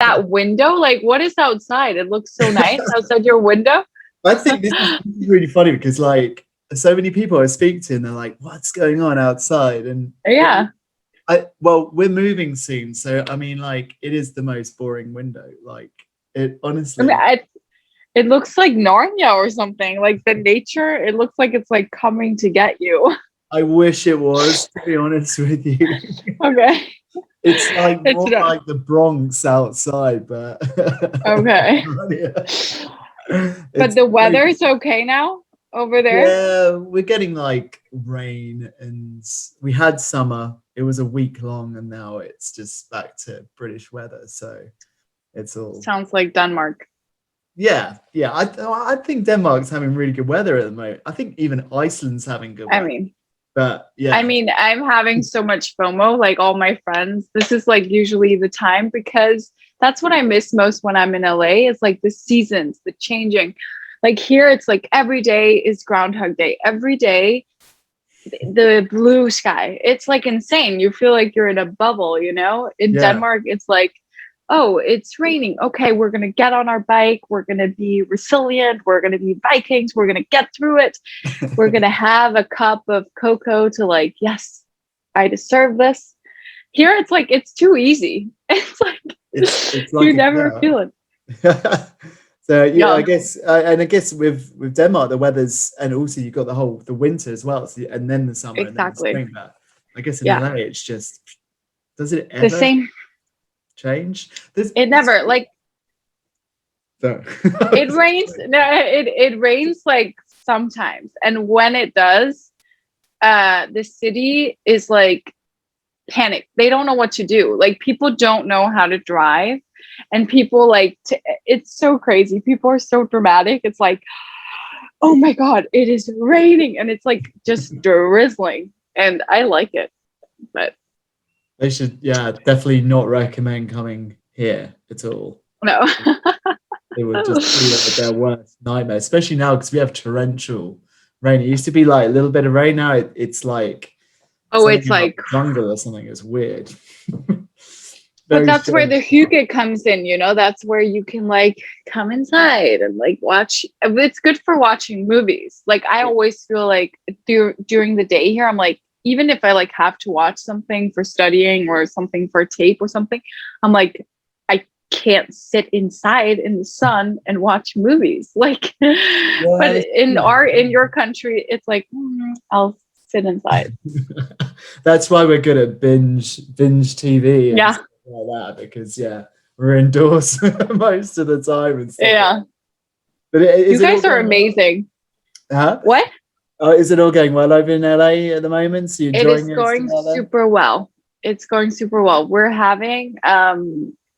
that window, like what is outside? It looks so nice outside your window. I think this is really funny because like so many people I speak to and they're like, what's going on outside? And Yeah. well, we're moving soon, so I mean, like, it is the most boring window. Like, it I mean, honestly. it looks like Narnia or something. Like the nature, it looks like it's like coming to get you. I wish it was, to be honest with you. Okay. It's like It's more not. like the Bronx outside, but Okay. But it's the very, weather's okay now over there? yeah, we're getting like rain, and we had summer. It was a week long, and now it's just back to British weather. So it's all. Sounds like Denmark. Yeah, yeah. I think Denmark's having really good weather at the moment. I think even Iceland's having good I weather. mean, But yeah, I'm having so much FOMO, like all my friends. This is like usually the time because that's what I miss most when I'm in LA. It's like the seasons, the changing. Like here, it's like every day is Groundhog Day. Every day, the blue sky. It's like insane. You feel like you're in a bubble, you know? In yeah. Denmark, it's like, oh, it's raining. Okay, we're going to get on our bike. We're going to be resilient. We're going to be Vikings. We're going to get through it. We're going to have a cup of cocoa to like, yes, I deserve this. Here, it's like, it's too easy. It's like, It's you like never feel it. So yeah, I Yeah, guess, and I guess with Denmark the weather's, and also you've got the winter as well, so, and then the summer and then the exactly. spring. But I guess in Yeah. LA it's just, does it The ever same. change? There's It never, like, so. it rains. No, it rains like sometimes. And when it does, the city is like panic. They don't know what to do. Like people don't know how to drive, and people like it's so crazy. People are so dramatic. It's like, oh my god, it is raining, and it's like just drizzling, and I like it, but They should, yeah, definitely not recommend coming here at all. no. It would just be like their worst nightmare, especially now because we have torrential rain. It used to be like a little bit of rain. Now it's like Oh, something it's about like, the jungle or something. It's weird. but Very that's where the strange. hygge comes in, you know. That's where you can like come inside and like watch. It's good for watching movies. Like I always feel like during the day here, I'm like, even if I like have to watch something for studying or something for tape or something, I'm like, I can't sit inside in the sun and watch movies. Like, but Yeah, in your country, it's like I'll sit inside. that's why we're good at binge TV and Yeah, stuff like that, because yeah, we're indoors most of the time and stuff. yeah. But You is it all guys are going well? amazing. Huh? What? Is it all going well over in LA at the moment? So you It is enjoying it going still out there? super well. It's going super well. We're having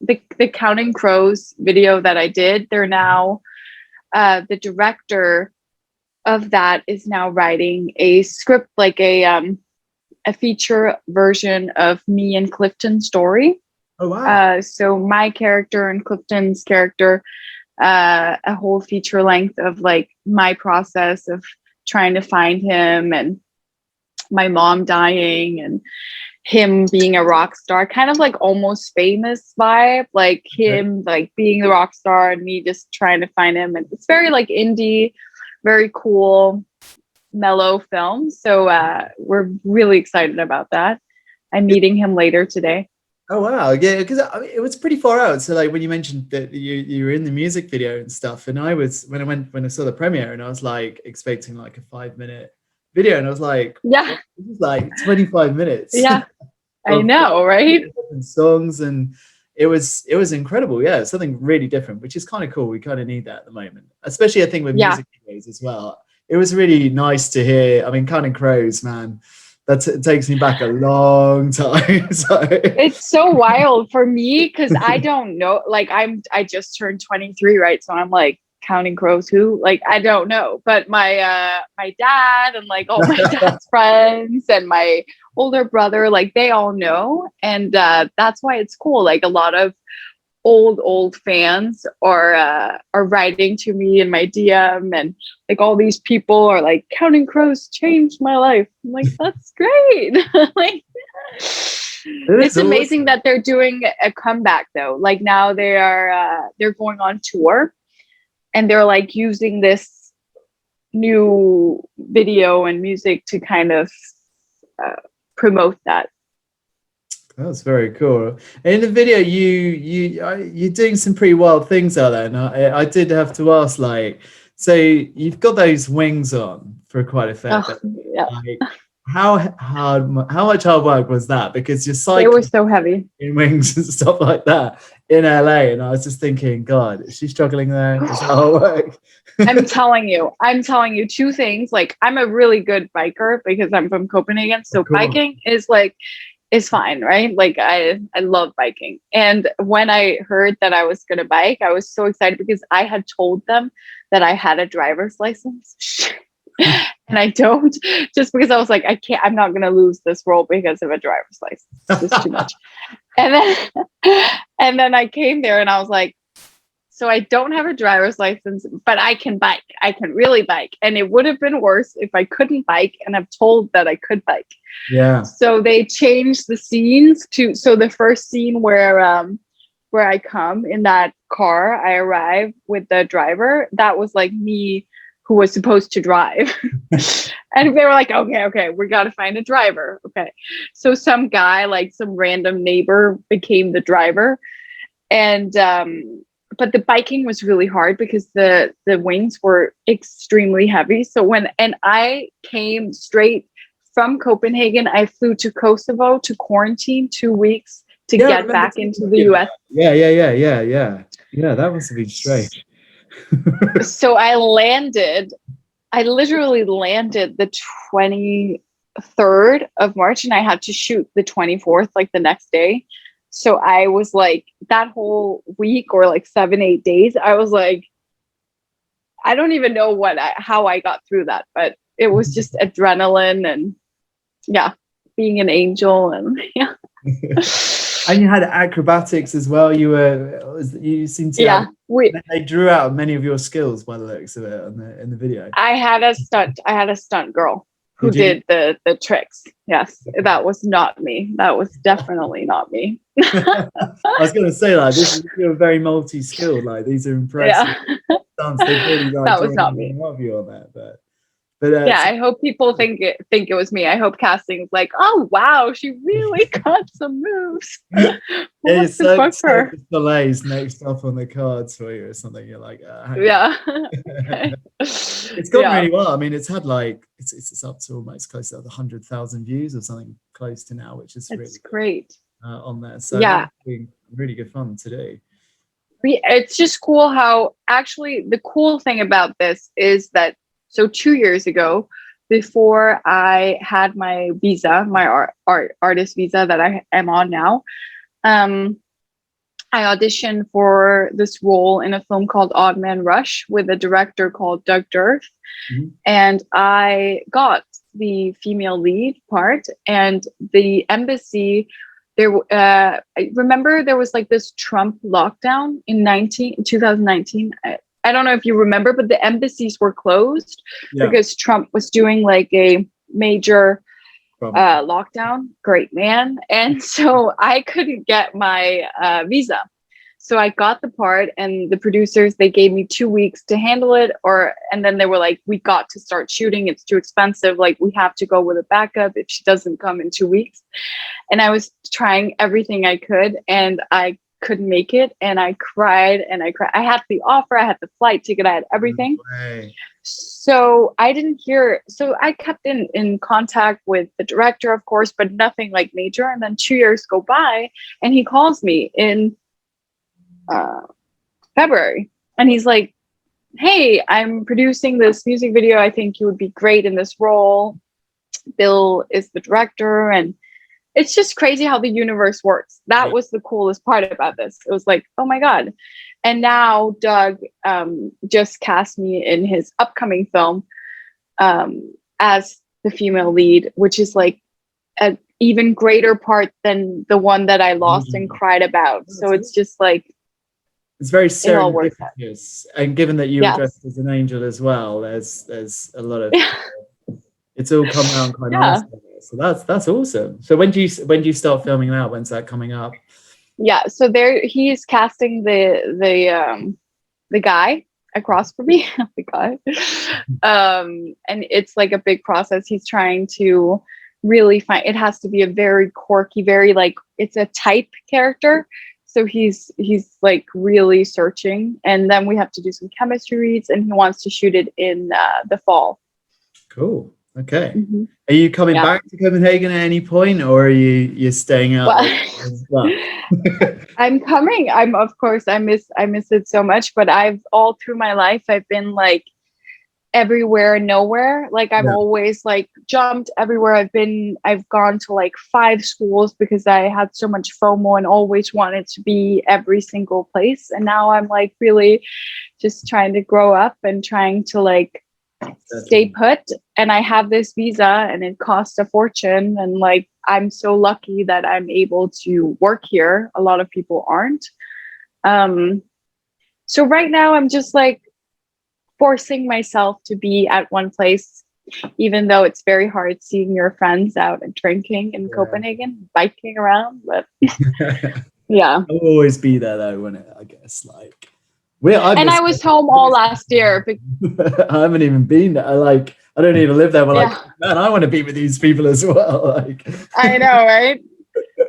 the Counting Crows video that I did. They're now the director of that is now writing a script, like a feature version of me and Clifton's story. Oh wow. So my character and Clifton's character, a whole feature length of like my process of trying to find him and my mom dying and him being a rock star, kind of like Almost Famous vibe, like Okay. him like being the rock star and me just trying to find him. And it's very like indie, very cool, mellow film. So we're really excited about that. I'm meeting him later today. Oh wow, yeah, because I mean, it was pretty far out. So like when you mentioned that you were in the music video and stuff, and I was when I saw the premiere, and I was like expecting like a 5 minute video, and I was like, Yeah, what? This is like 25 minutes yeah, I of know, right? different songs, and it was incredible. Yeah, something really different, which is kind of cool. We kind of need that at the moment, especially I think with Yeah. music videos as well. It was really nice to hear. I mean, Counting Crows, man, it takes me back a long time. So It's so wild for me because I don't know. Like I just turned 23, right? So I'm like Counting Crows who? Like I don't know. But my dad and like all my dad's friends and my older brother, like they all know. And that's why it's cool. Like a lot of old fans are writing to me in my DM, and like all these people are like Counting Crows changed my life. I'm like, that's great. Like It's amazing that they're doing a comeback though. Like now they're going on tour, and they're like using this new video and music to kind of promote that. That's very cool. In the video, you're doing some pretty wild things out there, and I did have to ask, like, so you've got those wings on for quite a fair bit. Yeah. Like, how much hard work was that? Because you're cycling, they were so heavy in wings and stuff like that in LA, and I was just thinking, God, is she struggling there? Is that hard work? I'm telling you two things. Like, I'm a really good biker because I'm from Copenhagen, so biking is fine, right? Like I love biking. And when I heard that I was gonna bike, I was so excited because I had told them that I had a driver's license. And I don't, just because I was like, I'm not gonna lose this role because of a driver's license. It's just too much. And then I came there and I was like, so I don't have a driver's license, but I can bike. I can really bike. And it would have been worse if I couldn't bike, and I'm told that I could bike. Yeah. So they changed the scenes so the first scene where I come in that car, I arrive with the driver. That was like me who was supposed to drive. And they were like, okay, we got to find a driver. Okay. So some guy, like some random neighbor, became the driver. And, but the biking was really hard because the wings were extremely heavy. So and I came straight from Copenhagen, I flew to Kosovo to quarantine 2 weeks to get back into the US. Yeah. That must have been strange. So I literally landed the 23rd of March, and I had to shoot the 24th, like the next day. So I was like, that whole week, or like 7-8 days, I was like, I don't even know how I got through that, but it was just adrenaline and being an angel, and And you had acrobatics as well. You seem to they drew out many of your skills by the looks of it in the video. I had a stunt girl who did the tricks. Yes, that was not me. That was definitely not me. I was going to say, like, you're very multi-skilled. Like, these are impressive stunts. They really like that was not me. Love you on that, but I hope people think it was me. I hope casting's like, oh wow, she really got some moves. It's so delays next up on the cards for you or something. You're like, okay. It's gone really well. I mean, it's had like it's up to almost close to 100,000 views or something close to now, which is really great on there. So it's been really good fun to do. It's just cool how actually the cool thing about this is that. So 2 years ago, before I had my visa, my artist visa that I am on now, I auditioned for this role in a film called Odd Man Rush with a director called Doug Dirth. Mm-hmm. And I got the female lead part, and the embassy I remember there was like this Trump lockdown in 2019. I don't know if you remember, but the embassies were closed because Trump was doing like a major lockdown. Great man. And so I couldn't get my visa. So I got the part, and the producers, they gave me 2 weeks to handle it, and then they were like, we got to start shooting. It's too expensive. Like, we have to go with a backup if she doesn't come in 2 weeks. And I was trying everything I could, and I couldn't make it, and I cried. I had the offer, I had the flight ticket, I had everything. So I didn't hear. So I kept in contact with the director, of course, but nothing like major. And then 2 years go by, and he calls me in February, and he's like, hey, I'm producing this music video. I think you would be great in this role. Bill is the director. And it's just crazy how the universe works. That was the coolest part about this. It was like, oh my God. And now Doug just cast me in his upcoming film as the female lead, which is like an even greater part than the one that I lost and cried about. So it's just like, it's very serendipitous. And given that you were dressed as an angel as well, there's a lot of it's all come around quite nicely. So that's awesome. So when do you start filming that? When's that coming up? Yeah, so there he's casting the guy across from me, the guy. And it's like a big process. He's trying to really find, it has to be a very quirky, very like, it's a type character. So he's like really searching, and then we have to do some chemistry reads, and he wants to shoot it in the fall. Cool. Okay. Mm-hmm. Are you coming back to Copenhagen at any point, or are you're staying out? Well, I'm coming. Of course I miss it so much, but I've all through my life I've been like everywhere and nowhere. Like I've always like jumped everywhere. I've gone to like 5 schools because I had so much FOMO and always wanted to be every single place. And now I'm like really just trying to grow up and trying to like stay put. And I have this visa and it costs a fortune, and like I'm so lucky that I'm able to work here. A lot of people aren't. So right now I'm just like forcing myself to be at one place, even though it's very hard seeing your friends out and drinking in Copenhagen, biking around. But yeah, I'll always be there though, when I guess like I was home all last year. I haven't even been there. I don't even live there. But like, man, I want to be with these people as well. Like, I know, right?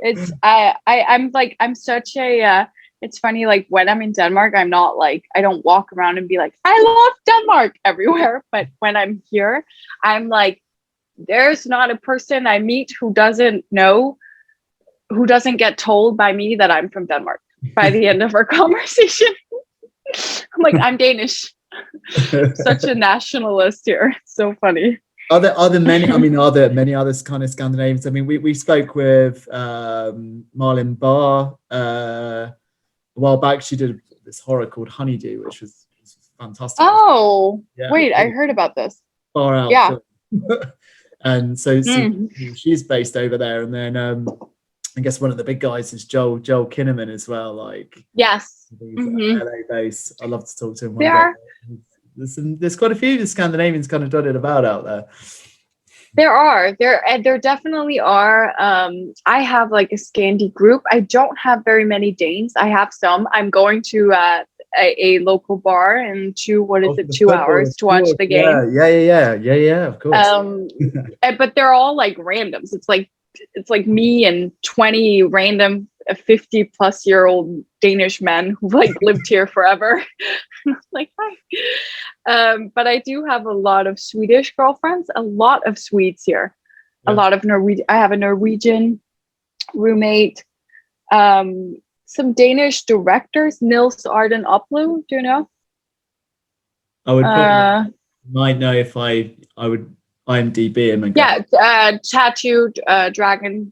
It's I'm such a. It's funny, like when I'm in Denmark, I'm not like, I don't walk around and be like, I love Denmark everywhere. But when I'm here, I'm like, there's not a person I meet who doesn't get told by me that I'm from Denmark by the end of our conversation. I'm like, I'm Danish. Such a nationalist here. It's so funny. Are there many other kind of Scandinavians? I mean, we spoke with Marlin Barr a while back. She did this horror called Honeydew, which was fantastic. Oh, yeah. Wait, I heard about this. Far out. Yeah. And so she's based over there. And then I guess one of the big guys is Joel Kinnaman as well. Like, yes. LA base. I'd love to talk to him one day. There's quite a few of the Scandinavians kind of dotted about out there. There definitely are. I have like a Scandi group. I don't have very many Danes. I have some. I'm going to a local bar in 2 hours to watch the game. Yeah, of course. But they're all like randoms. It's like me and 20 random 50-plus-year-old Danish men who like lived here forever. Like, hi. But I do have a lot of Swedish girlfriends, a lot of Swedes here, a lot of Norwegian. I have a Norwegian roommate, some Danish directors, Nils Arden Oplu. Do you know? I would might know if I would IMDb him and tattooed dragon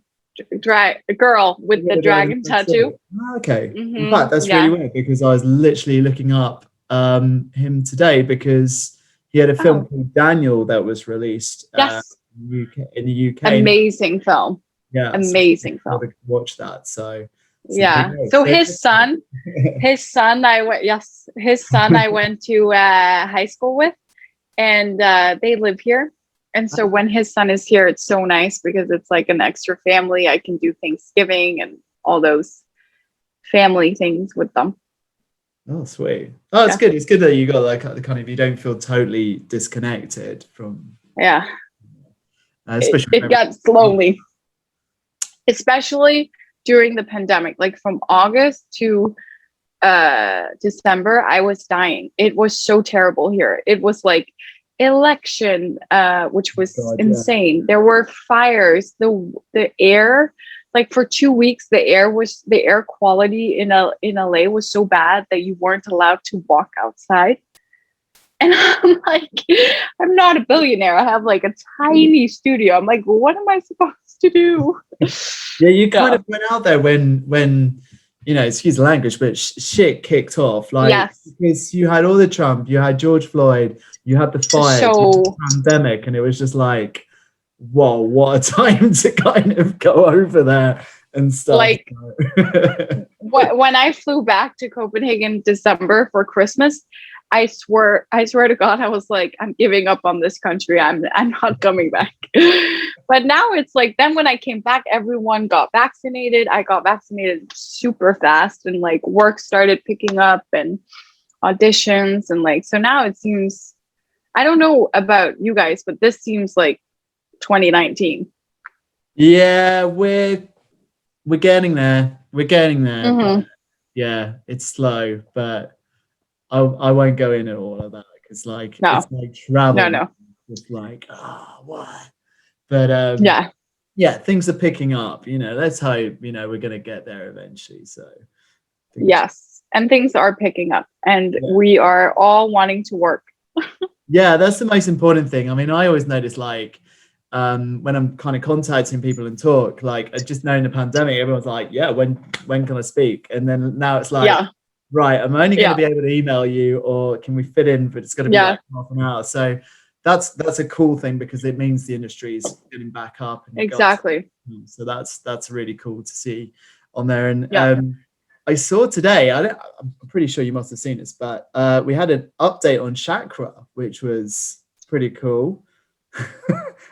girl with the dragon tattoo. Okay. In fact, that's really weird, because I was literally looking up him today, because he had a film called Daniel that was released in the UK. Amazing film. Yeah, amazing film. Watch that. So so his son I went to high school with, and they live here. And so when his son is here, it's so nice because it's like an extra family. I can do Thanksgiving and all those family things with them. Oh, sweet. Oh, it's good. It's good that you got like the kind of, you don't feel totally disconnected from. Yeah. Especially it got lonely, especially during the pandemic. Like from August to December, I was dying. It was so terrible here. It was like election, which was insane. There were fires. The air, like for 2 weeks, the air quality in LA was so bad that you weren't allowed to walk outside. And I'm like, I'm not a billionaire. I have like a tiny studio. I'm like, what am I supposed to do? Yeah, you kind of went out there when you know, excuse the language, but shit kicked off. Like, because you had all the Trump, you had George Floyd, you had the fire, you had the pandemic, and it was just like, whoa, what a time to kind of go over there and stuff. Like, when I flew back to Copenhagen in December for Christmas, I swear to God, I was like, I'm giving up on this country. I'm not coming back. But now it's like, then when I came back, everyone got vaccinated. I got vaccinated super fast, and like work started picking up and auditions, and like, so now it seems, I don't know about you guys, but this seems like 2019. Yeah, we're getting there. We're getting there. Mm-hmm. But yeah, it's slow, but I won't go into all of that because like No, it's like travel. no. It's like, oh, what? But yeah, things are picking up. Let's hope. We're gonna get there eventually. So yes, and things are picking up, and we are all wanting to work. Yeah, that's the most important thing. I mean, I always notice like when I'm kind of contacting people and talk, like I just know in the pandemic, everyone's like, yeah, when can I speak? And then now it's like, right, I'm only going to be able to email you, or can we fit in, but it's going to be like half an hour. So that's a cool thing because it means the industry is getting back up. And exactly. So that's really cool to see on there. And I saw today, I'm pretty sure you must have seen this, but we had an update on Chakra, which was pretty cool.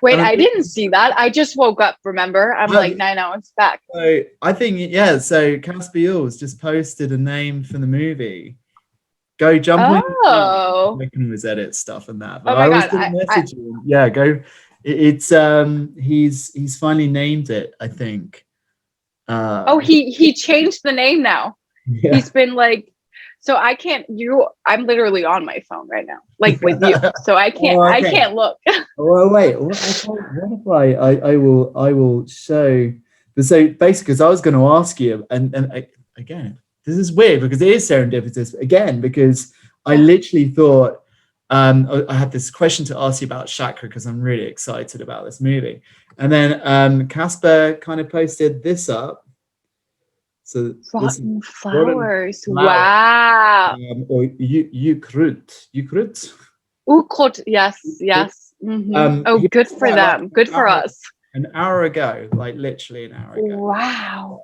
Wait, I didn't see that. I just woke up, remember? I'm like 9 hours back. So I think, so Casper Yules just posted a name for the movie. Go jump on. I can always edit stuff and that. But oh my God. I message you. Yeah, go. It's he's finally named it, I think. He changed the name now. Yeah. He's been like, so I'm literally on my phone right now, like with you. So I can't, I can't look. Well, wait, what if I will show. So basically, because I was going to ask you, and again, this is weird because it is serendipitous again, because I literally thought I had this question to ask you about Chakra because I'm really excited about this movie. And then Casper kind of posted this up. So rotten flowers. Wow. Or Ukrut. Ukrut, yes. Mm-hmm. Good for them. Good for us. An hour ago, like literally an hour ago. Wow.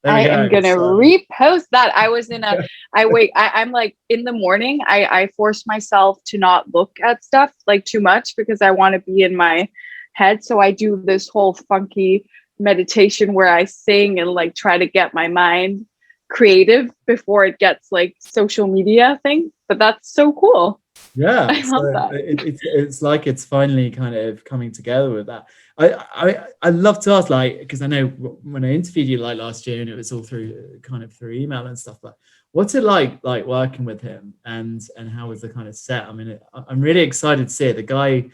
I am gonna repost that. I was in I'm like in the morning, I force myself to not look at stuff like too much because I want to be in my head. So I do this whole funky meditation where I sing and like try to get my mind creative before it gets like social media thing. But that's so cool. Yeah, I love that. It's like it's finally kind of coming together with that. I love to ask, like, because I know when I interviewed you like last year and it was all through email and stuff, but what's it like working with him and how was the kind of set? I mean, I'm really excited to see it. The guy,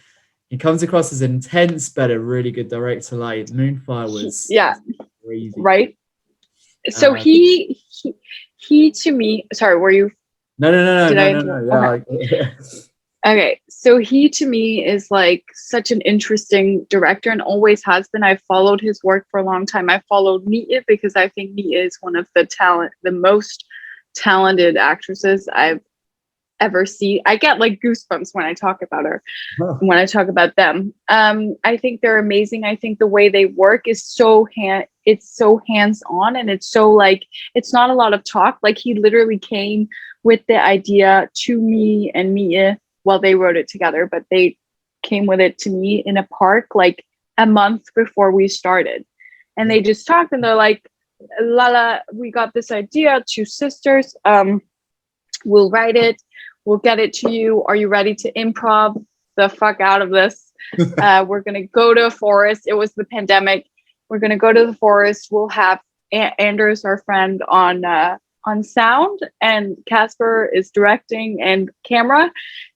he comes across as intense, but a really good director. Like Moonfire was crazy. Right. So he to me, sorry, were you? No. Yeah. Okay. So he to me is like such an interesting director and always has been. I've followed his work for a long time. I followed Mia because I think Mia is one of the most talented actresses I've ever see. I get like goosebumps when I talk about her, when I talk about them. I think they're amazing. I think the way they work is it's so hands-on, and it's so like, it's not a lot of talk. Like he literally came with the idea to me and Mia. Well, they wrote it together, but they came with it to me in a park like a month before we started. And they just talked and they're like, Lala, we got this idea, two sisters. We'll write it. We'll get it to you. Are you ready to improv the fuck out of this? We're going to go to a forest. It was the pandemic. We're going to go to the forest. We'll have Anders, our friend, on sound, and Casper is directing and camera,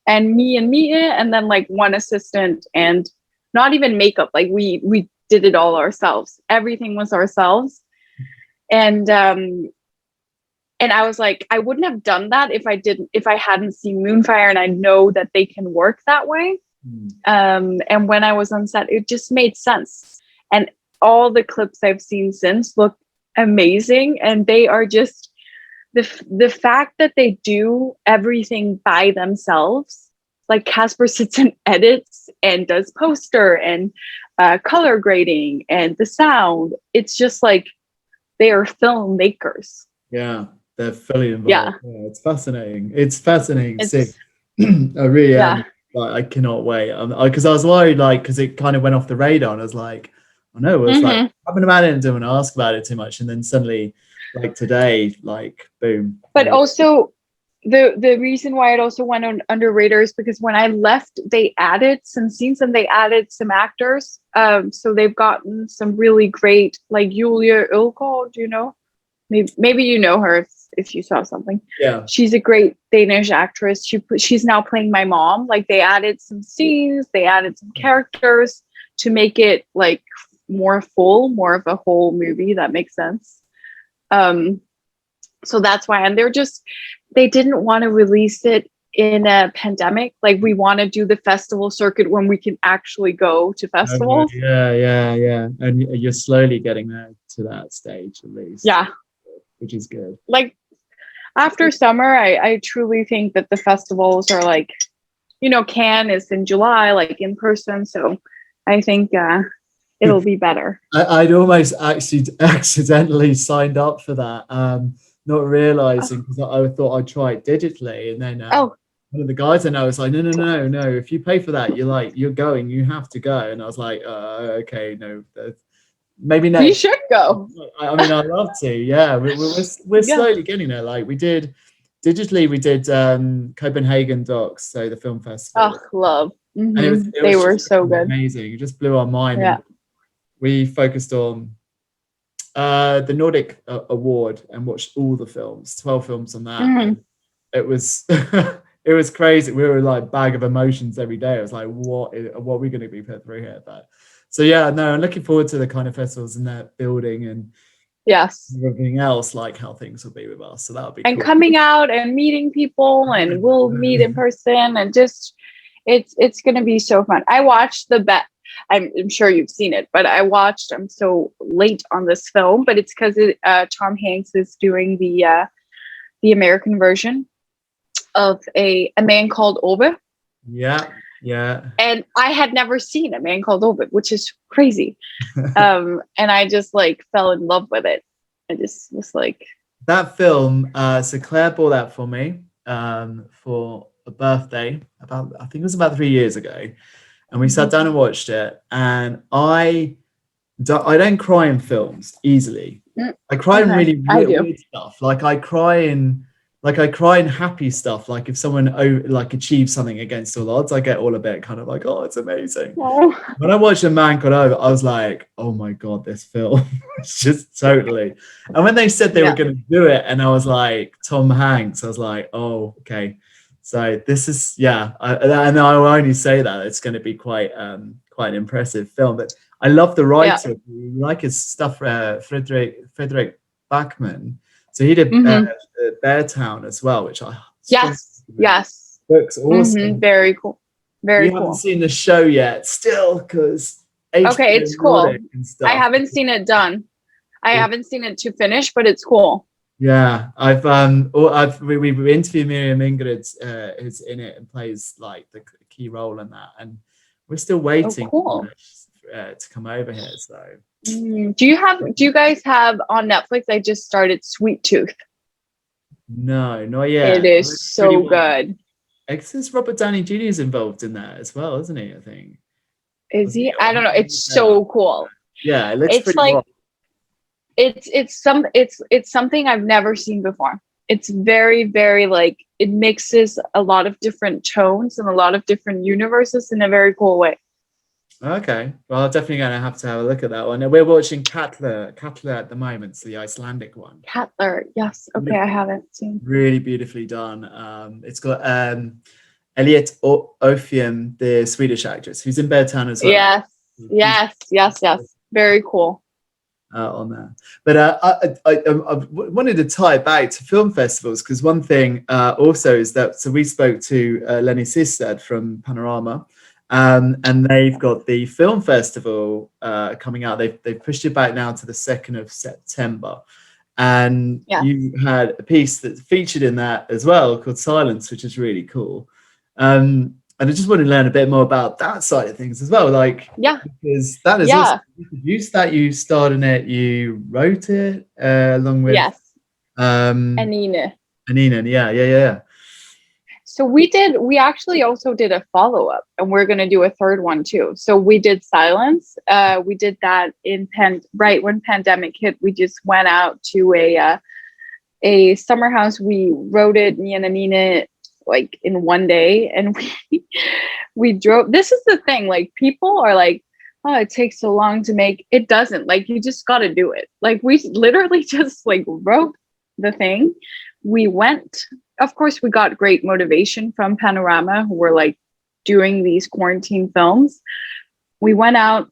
and me and Mia, and then like one assistant, and not even makeup. Like we did it all ourselves. Everything was ourselves. And I was like, I wouldn't have done that if I hadn't seen Moonfire, and I know that they can work that way. And when I was on set, it just made sense. And all the clips I've seen since look amazing, and they are just the fact that they do everything by themselves. Like Casper sits and edits and does poster and color grading and the sound. It's just like they are filmmakers. Yeah, they're fully involved. Yeah. Yeah, it's fascinating. It's fascinating. It's I really yeah. am. Like, I cannot wait. Because I was worried, like, because it kind of went off the radar, and I was like, oh no, it was like having about it and didn't ask about it too much, and then suddenly, like today, like boom. But also the reason why it also went on underrated is because when I left, they added some scenes and they added some actors. So they've gotten some really great, like Julia Ølgaard, you know, maybe you know her if you saw something. Yeah, she's a great Danish actress. She's now playing my mom. Like they added some scenes, they added some characters to make it like more full, more of a whole movie. That makes sense. So that's why, and they didn't want to release it in a pandemic. Like we want to do the festival circuit when we can actually go to festivals. yeah. And you're slowly getting there to that stage at least. Yeah. Which is good. Like after summer, I truly think that the festivals are like, you know, Cannes is in July, like in person. So I think it'll be better. I'd almost actually accidentally signed up for that, not realizing, because I thought I'd try it digitally, and then one of the guys I know was like, no, if you pay for that, you're going, you have to go. And I was like, okay, no, maybe next. You should go. I mean, I'd love to. Yeah, we're slowly getting there. Like we did digitally, we did Copenhagen Docs, so the film festival. Oh, love. And it was they were so good. Amazing. It just blew our mind. Yeah. We focused on the Nordic Award and watched all the films, 12 films on that. It was it was crazy. We were like bag of emotions every day. I was like, what are we going to be put through here? But so yeah, no, I'm looking forward to the kind of festivals and that building and everything else, like how things will be with us. So that'll be and cool. Coming out and meeting people, and we'll meet in person, and just it's going to be so fun. I watched I'm sure you've seen it, but I'm so late on this film, but it's because Tom Hanks is doing the American version of a Man Called Ove. Yeah. And I had never seen A Man Called Ove, which is crazy. And I just like fell in love with it. I just was like, that film. So Claire bought that for me for a birthday I think it was about 3 years ago. And we sat down and watched it, and I don't cry in films easily. I cry in really weird stuff. Like I cry in happy stuff. Like if someone like achieves something against all odds, I get all a bit kind of like, oh, it's amazing. Oh. When I watched A Man Called Ove, I was like, oh my god, this film is just totally. And when they said they were going to do it, and I was like, Tom Hanks, I was like, oh, okay. So this is, and I will only say that it's going to be quite an impressive film. But I love the writer. Like his stuff, Frederick Bachman. So he did Beartown as well, which yes, looks awesome. Very cool. We haven't seen the show yet, still, because it's cool. I haven't seen it done. I haven't seen it to finish, but it's cool. Yeah, we interviewed Miriam Ingrid, who's in it and plays like the key role in that, and we're still waiting for her to come over here. So, do you guys have on Netflix? I just started Sweet Tooth. No, not yet. It is so good. Since Robert Downey Jr. is involved in that as well, isn't he? I think. Is he? I don't know. It's so cool. Yeah, it looks pretty like. cool. It's something I've never seen before. It's very, very like it mixes a lot of different tones and a lot of different universes in a very cool way. Okay, well, I'm definitely going to have a look at that one. And we're watching Katla at the moment, so the Icelandic one. Katla, yes. Okay, I haven't seen. Really beautifully done. It's got Elliot Ofium, the Swedish actress, who's in Beartown as well. Yes. Very cool. On there, but I wanted to tie it back to film festivals, because one thing also is that we spoke to Lenny Sistad from Panorama, and they've got the film festival coming out. They've pushed it back now to the 2nd of September, and you had a piece that's featured in that as well called Silence, which is really cool. And I just want to learn a bit more about that side of things as well. Like, because that is also, you produced that, you starred in it, you wrote it along with. Yes. Anine. Anina, yeah. So we actually also did a follow-up, and we're going to do a third one too. So we did Silence. We did that right when pandemic hit. We just went out to a summer house. We wrote it, me and Anina, like in one day, and we drove. This is the thing, like people are like, oh, it takes so long to make. It doesn't. Like you just got to do it. Like we literally just like wrote the thing. We went, of course, we got great motivation from Panorama, who were like doing these quarantine films. We went out.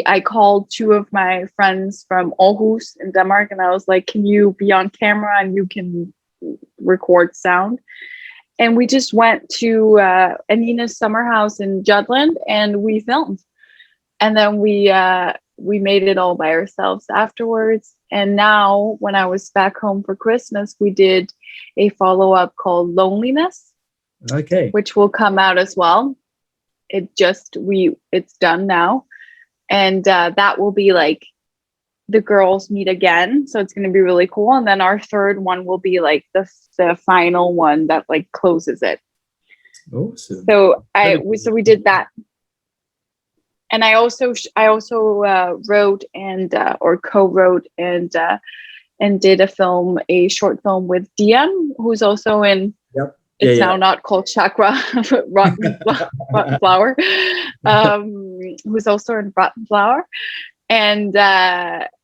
I called two of my friends from Aarhus in Denmark, and I was like, can you be on camera and you can record sound? And we just went to Anina's summer house in Jutland, and we filmed. And then we made it all by ourselves afterwards. And now when I was back home for Christmas, we did a follow-up called Loneliness, Okay, which will come out as well. It's done now. And that will be like the girls meet again. So it's going to be really cool. And then our third one will be like the final one that like closes it. awesome. So we did that. And I also wrote and or co-wrote and did a short film with DM, who's also in. Yep. It's now not called Chakra, Rotten Flower, who's also in Rotten Flower, and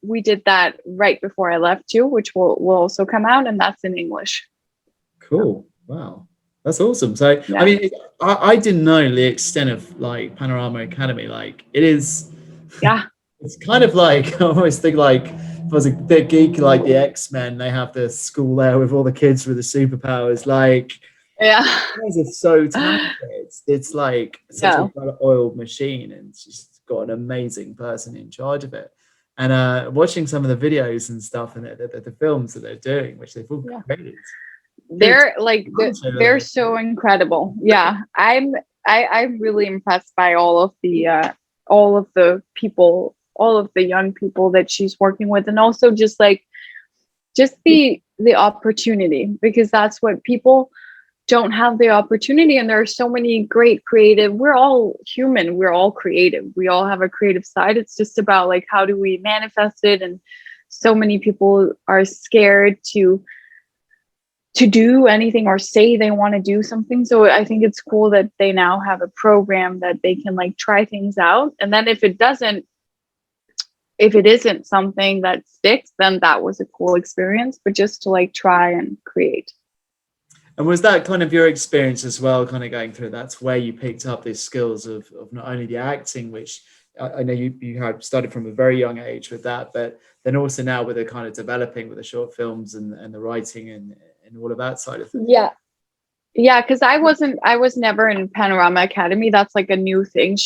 we did that right before I left too, which will also come out, and that's in English. Cool. Wow. That's awesome. So, Yeah. I mean, I didn't know the extent of like Panorama Academy. Like, it is. Yeah. It's kind of like I always think like if I was a bit geeky like the X-Men, they have the school there with all the kids with the superpowers. Like, Yeah. guys are so talented. It's like such a well-oiled machine, and she's got an amazing person in charge of it. And watching some of the videos and stuff and the films that they're doing, which they've all created. They're like they're so incredible. Yeah, I'm really impressed by all of the people, all of the young people that she's working with, and also just the opportunity, because that's what people don't have, the opportunity. And there are so many great creative. We're all human. We're all creative. We all have a creative side. It's just about like how do we manifest it, and so many people are scared to do anything or say they want to do something. So I think it's cool that they now have a program that they can like try things out. And then if it isn't something that sticks, then that was a cool experience, but just to like try and create. And was that kind of your experience as well, kind of going through, that's where you picked up these skills of not only the acting, which I know you had started from a very young age with that, but then also now with the kind of developing with the short films and the writing and all of that side of things? Yeah, because I was never in Panorama Academy. That's like a new thing.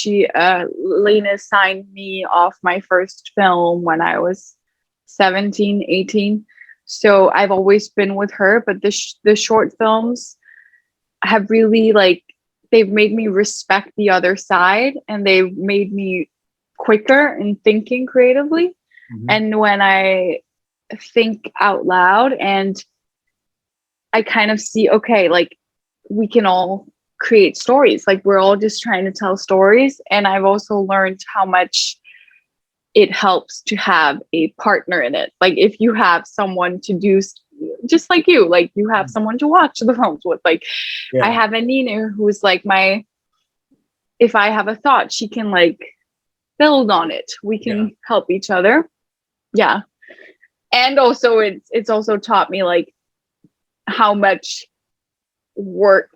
Lena signed me off my first film when I was 17, 18. So I've always been with her, but the short films have really they've made me respect the other side, and they've made me quicker in thinking creatively. Mm-hmm. And when I think out loud and I kind of see, okay, like we can all create stories. Like we're all just trying to tell stories. And I've also learned how much it helps to have a partner in it. Like if you have someone to do, just like you have someone to watch the films with. I have Anina who's like if I have a thought, she can build on it. We can help each other. Yeah. And also it's also taught me how much work,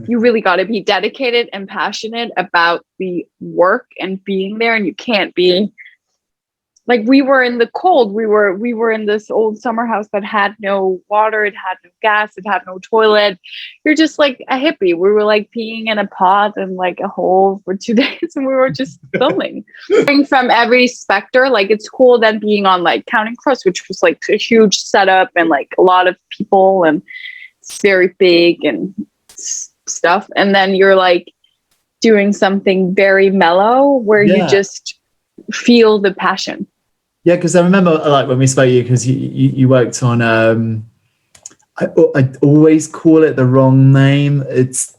you really got to be dedicated and passionate about the work and being there. And you can't be we were in the cold. We were in this old summer house that had no water. It had no gas. It had no toilet. You're just like a hippie. We were peeing in a pot and a hole for 2 days, and we were just filming. From every specter, it's cool then being on Counting Crows, which was a huge setup and a lot of people, and it's very big and stuff. And then you're doing something very mellow where you just feel the passion. Yeah, because I remember like when we spoke to you, because you worked on I always call it the wrong name. It's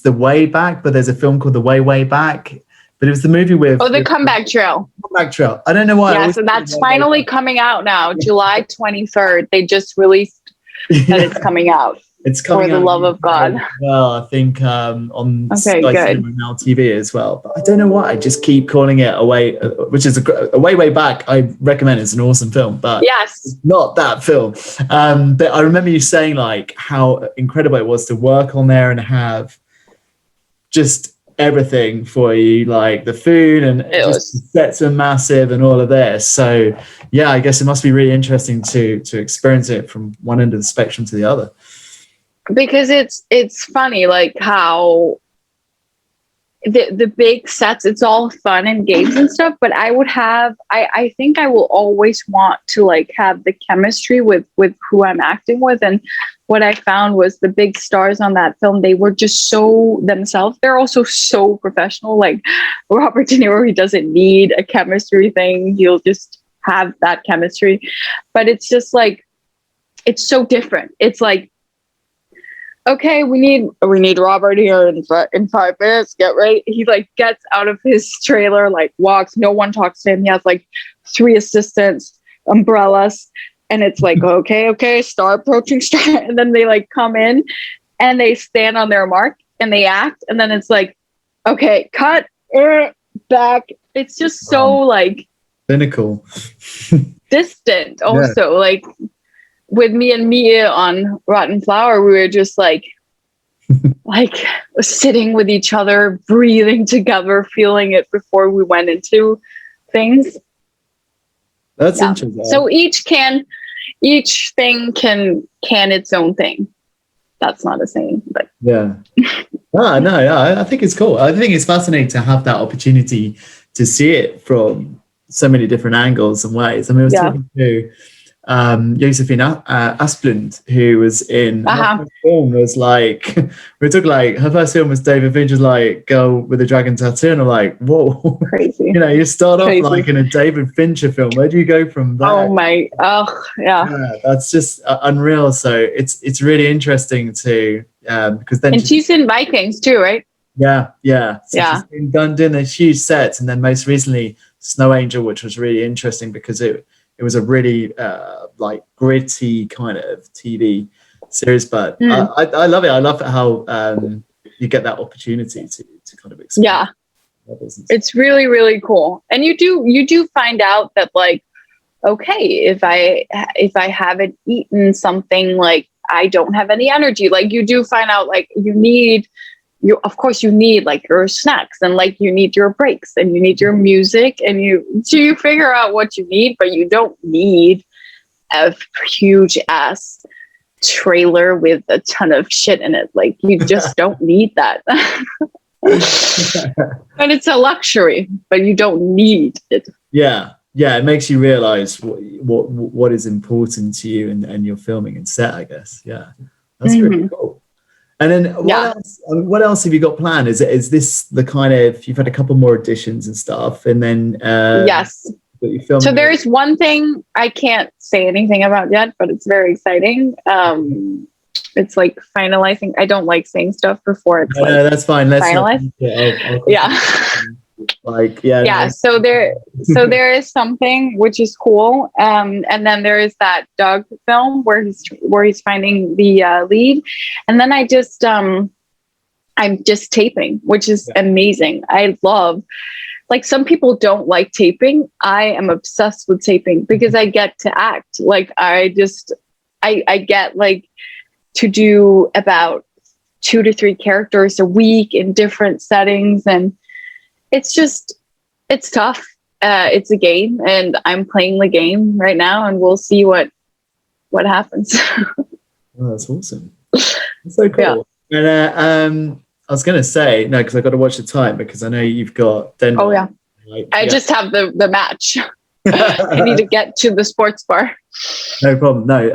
The Way Back, but there's a film called The Way Back. But it was the movie with The Comeback Trail. Comeback Trail. I don't know why. Yeah, so that's finally coming out now, July 23rd. They just released that it's coming out. It's coming for the out love of God. Well, I think on Sky good. Cinema Now TV as well. But I don't know why. I just keep calling it Away, which is a Way Back. I recommend it's an awesome film, but yes, it's not that film. But I remember you saying like how incredible it was to work on there and have just everything for you, like the food and the sets are massive and all of this. So yeah, I guess it must be really interesting to experience it from one end of the spectrum to the other. Because it's funny, like how the big sets, it's all fun and games and stuff, but I think I will always want to like have the chemistry with who I'm acting with. And what I found was the big stars on that film, they were just so themselves. They're also so professional. Like Robert De Niro, he doesn't need a chemistry thing. He'll just have that chemistry. But it's just like, it's so different. It's like, okay, we need Robert here in 5 minutes. Get ready. He like gets out of his trailer, like walks. No one talks to him. He has like 3 assistants, umbrellas, and it's like, okay, start approaching, and then they like come in, and they stand on their mark and they act, and then it's like, okay, cut, back. It's just so like clinical, distant. Also, like. With me and Mia on Rotten Flower, we were just like sitting with each other, breathing together, feeling it before we went into things. That's interesting. So each thing can its own thing. That's not a saying, but yeah. I think it's cool. I think it's fascinating to have that opportunity to see it from so many different angles and ways. I mean, I was talking to Josefine Asplund, who was in her first film, was like, we took like her first film was David Fincher's like Girl with a Dragon Tattoo, and I'm like, whoa, crazy. You know, you start off like in a David Fincher film. Where do you go from there? Yeah, that's just unreal. So it's really interesting to because then she's in Vikings too, right? Yeah. So she's been doing those huge sets, and then most recently Snow Angel, which was really interesting because it was a really like gritty kind of TV series, but I love it. I love how you get that opportunity to kind of explore. Yeah, it's really, really cool. And you do find out that like, okay, if I haven't eaten something, like I don't have any energy. Like you do find out like of course you need like your snacks and like you need your breaks and you need your music and you figure out what you need, but you don't need a huge ass trailer with a ton of shit in it. Like you just don't need that. But it's a luxury, but you don't need it. Yeah, it makes you realize what is important to you and your filming and set, I guess. Yeah, that's really cool. And then what else have you got planned? Is this the kind of, you've had a couple more auditions and stuff, and then yes. So there's one thing I can't say anything about yet, but it's very exciting. It's like finalizing. I don't like saying stuff before it's no, that's fine. Let's finalize. Yeah. So there is something which is cool. And then there is that Doug film where he's finding the lead. And then I'm just taping, which is amazing. I love, like, some people don't like taping. I am obsessed with taping because I get to act. Like I get like to do about 2 to 3 characters a week in different settings, and it's tough. It's a game, and I'm playing the game right now, and we'll see what happens. Oh, that's awesome. That's so cool. Yeah. And I was going to say, no, because I got to watch the time, because I know you've got Denver. Oh, yeah. I just have the match. I need to get to the sports bar. No problem. No.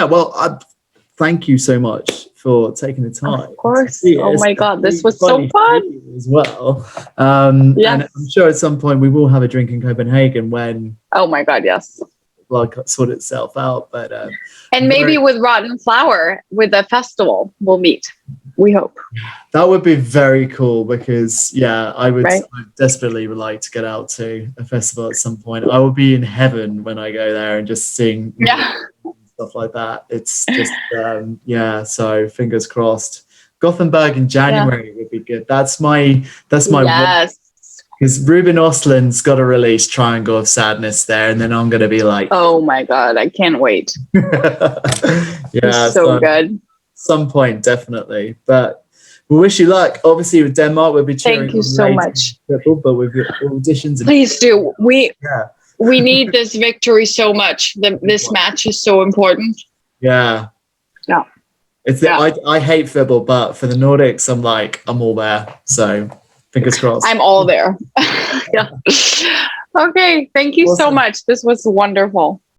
Well, thank you so much for taking the time. Of course. Oh my God, this was so fun as well. Yes. And I'm sure at some point we will have a drink in Copenhagen when. Oh my God, yes. Like sort itself out, but and maybe with Rotten Flower with a festival we'll meet. We hope that would be very cool because I would right? I desperately would like to get out to a festival at some point. I will be in heaven when I go there and just sing stuff like that. It's just so fingers crossed. Gothenburg in January would be good. That's my yes. Because Ruben Östlund's got to release Triangle of Sadness there, and then I'm going to be like, oh my God, I can't wait. So good. Some point, definitely. But we wish you luck. Obviously, with Denmark, we'll be cheering. Thank you so much. Football, but with your auditions. Please do. We need this victory so much. This match is so important. Yeah. Yeah. I hate football, but for the Nordics, I'm all there. So. Fingers crossed. I'm all there. Yeah. Okay. Thank you so much. This was wonderful.